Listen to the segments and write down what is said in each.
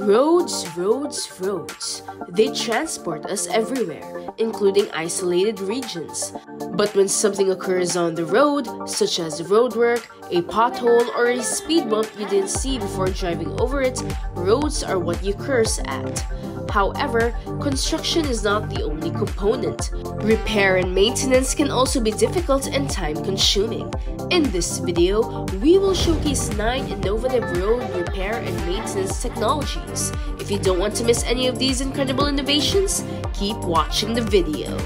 Roads, roads, roads. They transport us everywhere, including isolated regions. But when something occurs on the road, such as roadwork, a pothole, or a speed bump you didn't see before driving over it, roads are what you curse at. However, construction is not the only component. Repair and maintenance can also be difficult and time-consuming. In this video, we will showcase 9 innovative road repair and maintenance technologies. If you don't want to miss any of these incredible innovations, keep watching the video.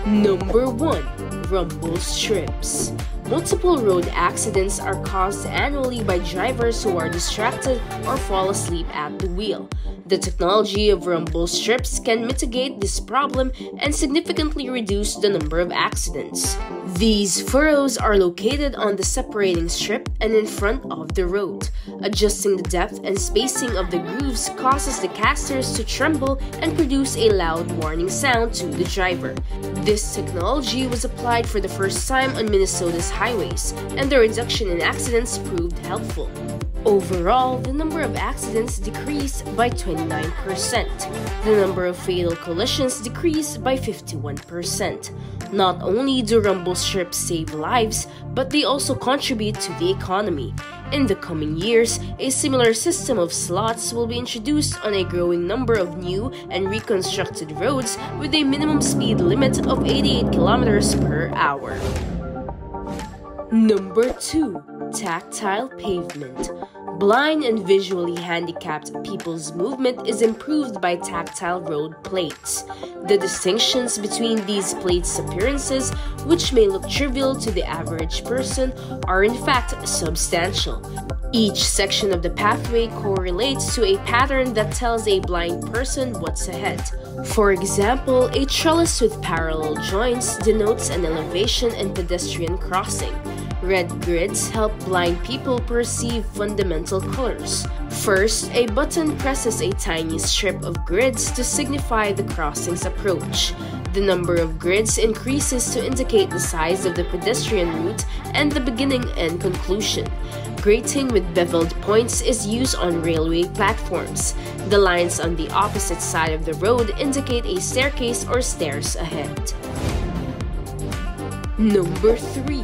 Number 1. Rumble strips. Multiple road accidents are caused annually by drivers who are distracted or fall asleep at the wheel. The technology of rumble strips can mitigate this problem and significantly reduce the number of accidents. These furrows are located on the separating strip and in front of the road. Adjusting the depth and spacing of the grooves causes the casters to tremble and produce a loud warning sound to the driver. This technology was applied for the first time on Minnesota's highways, and the reduction in accidents proved helpful. Overall, the number of accidents decreased by 29%. The number of fatal collisions decreased by 51%. Not only do rumble strips save lives, but they also contribute to the economy. In the coming years, a similar system of slots will be introduced on a growing number of new and reconstructed roads with a minimum speed limit of 88 kilometers per hour. Number 2. Tactile pavement. Blind and visually handicapped people's movement is improved by tactile road plates. The distinctions between these plates' appearances, which may look trivial to the average person, are in fact substantial. Each section of the pathway correlates to a pattern that tells a blind person what's ahead. For example, a trellis with parallel joints denotes an elevation and pedestrian crossing. Red grids help blind people perceive fundamental colors. First, a button presses a tiny strip of grids to signify the crossing's approach. The number of grids increases to indicate the size of the pedestrian route and the beginning and conclusion. Grating with beveled points is used on railway platforms. The lines on the opposite side of the road indicate a staircase or stairs ahead. Number 3.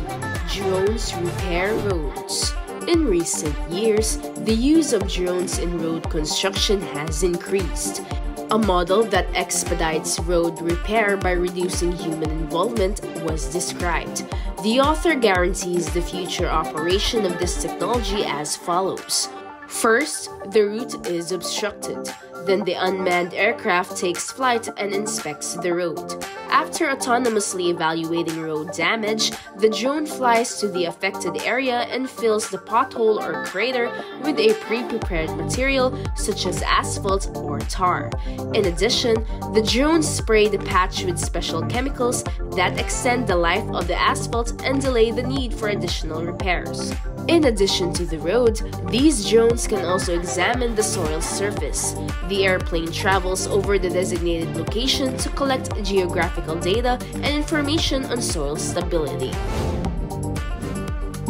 Drones repair roads. In recent years, the use of drones in road construction has increased. A model that expedites road repair by reducing human involvement was described. The author guarantees the future operation of this technology as follows. First, the route is obstructed. Then the unmanned aircraft takes flight and inspects the road. After autonomously evaluating road damage, the drone flies to the affected area and fills the pothole or crater with a pre-prepared material such as asphalt or tar. In addition, the drones spray the patch with special chemicals that extend the life of the asphalt and delay the need for additional repairs. In addition to the road, these drones can also examine the soil surface. The airplane travels over the designated location to collect geographical data and information on soil stability.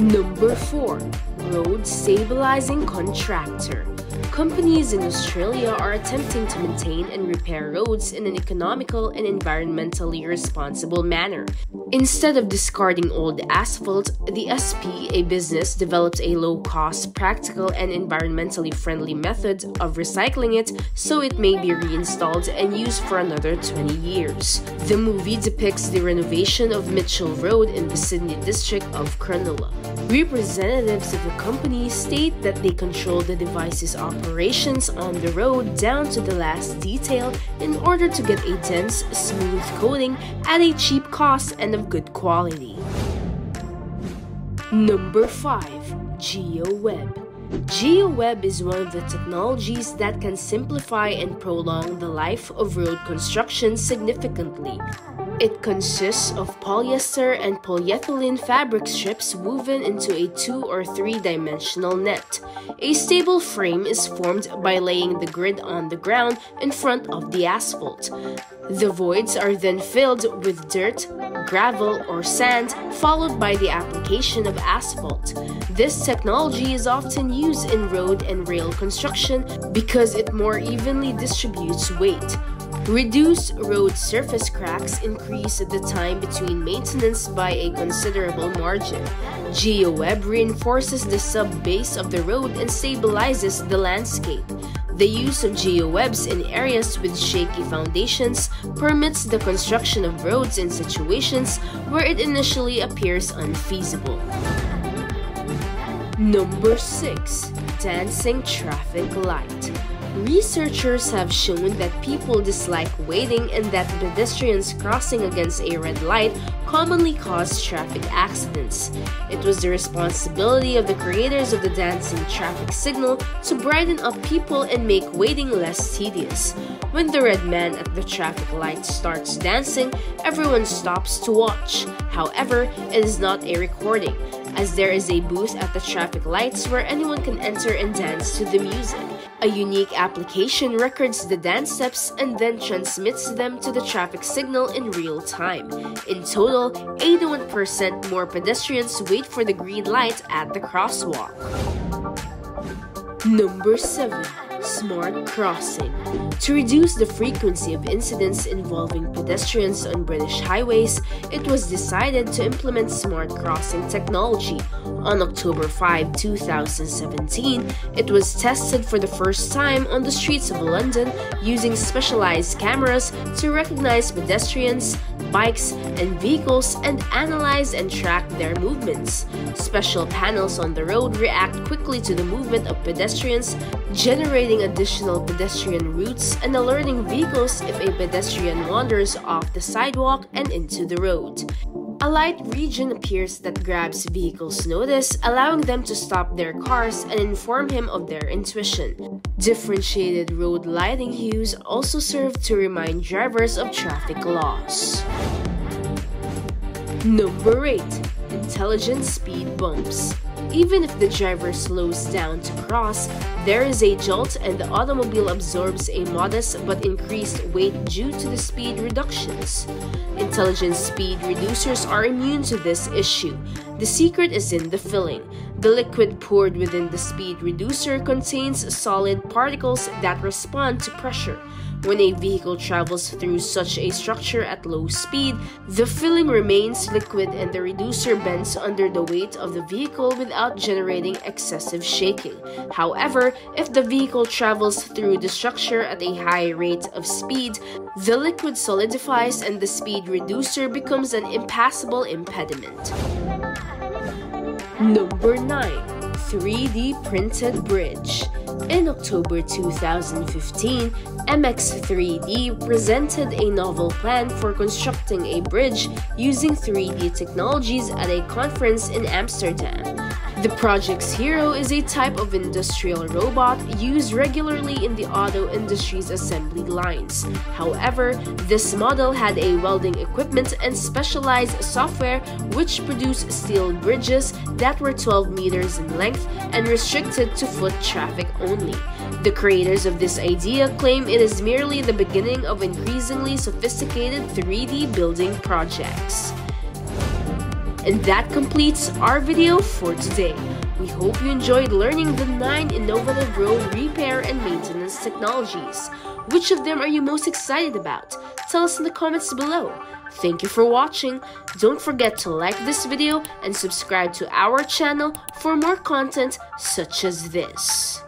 Number 4. Road Stabilizing Contractor. Companies in Australia are attempting to maintain and repair roads in an economical and environmentally responsible manner. Instead of discarding old asphalt, the SP, a business, developed a low-cost, practical, and environmentally friendly method of recycling it so it may be reinstalled and used for another 20 years. The movie depicts the renovation of Mitchell Road in the Sydney district of Cronulla. Representatives of the company state that they control the device's operations on the road down to the last detail in order to get a dense, smooth coating at a cheap cost and of good quality. Number 5. GEOWEB. GEOWEB is one of the technologies that can simplify and prolong the life of road construction significantly. It consists of polyester and polyethylene fabric strips woven into a 2- or 3-dimensional net. A stable frame is formed by laying the grid on the ground in front of the asphalt. The voids are then filled with dirt, gravel, or sand, followed by the application of asphalt. This technology is often used in road and rail construction because it more evenly distributes weight. Reduced road surface cracks increase the time between maintenance by a considerable margin. GEOWEB reinforces the sub-base of the road and stabilizes the landscape. The use of GEOWEBs in areas with shaky foundations permits the construction of roads in situations where it initially appears unfeasible. Number 6. Dancing traffic light. Researchers have shown that people dislike waiting and that pedestrians crossing against a red light commonly cause traffic accidents. It was the responsibility of the creators of the dancing traffic signal to brighten up people and make waiting less tedious. When the red man at the traffic light starts dancing, everyone stops to watch. However, it is not a recording, as there is a booth at the traffic lights where anyone can enter and dance to the music. A unique application records the dance steps and then transmits them to the traffic signal in real time. In total, 81% more pedestrians wait for the green light at the crosswalk. Number 7. Smart crossing. To reduce the frequency of incidents involving pedestrians on British highways, it was decided to implement smart crossing technology. On October 5, 2017, it was tested for the first time on the streets of London using specialized cameras to recognize pedestrians, bikes, and vehicles and analyze and track their movements. Special panels on the road react quickly to the movement of pedestrians, generating additional pedestrian routes and alerting vehicles if a pedestrian wanders off the sidewalk and into the road. A light region appears that grabs vehicles' notice, allowing them to stop their cars and inform him of their intuition. Differentiated road lighting hues also serve to remind drivers of traffic laws. Number 8. Intelligent speed bumps. Even if the driver slows down to cross, there is a jolt and the automobile absorbs a modest but increased weight due to the speed reductions. Intelligent speed reducers are immune to this issue. The secret is in the filling. The liquid poured within the speed reducer contains solid particles that respond to pressure. When a vehicle travels through such a structure at low speed, the filling remains liquid and the reducer bends under the weight of the vehicle without generating excessive shaking. However, if the vehicle travels through the structure at a high rate of speed, the liquid solidifies and the speed reducer becomes an impassable impediment. Number 9. 3D printed bridge. In October 2015, MX3D presented a novel plan for constructing a bridge using 3D technologies at a conference in Amsterdam. The project's hero is a type of industrial robot used regularly in the auto industry's assembly lines. However, this model had a welding equipment and specialized software which produced steel bridges that were 12 meters in length and restricted to foot traffic only. The creators of this idea claim it is merely the beginning of increasingly sophisticated 3D building projects. And that completes our video for today. We hope you enjoyed learning the 9 innovative road repair and maintenance technologies. Which of them are you most excited about? Tell us in the comments below. Thank you for watching. Don't forget to like this video and subscribe to our channel for more content such as this.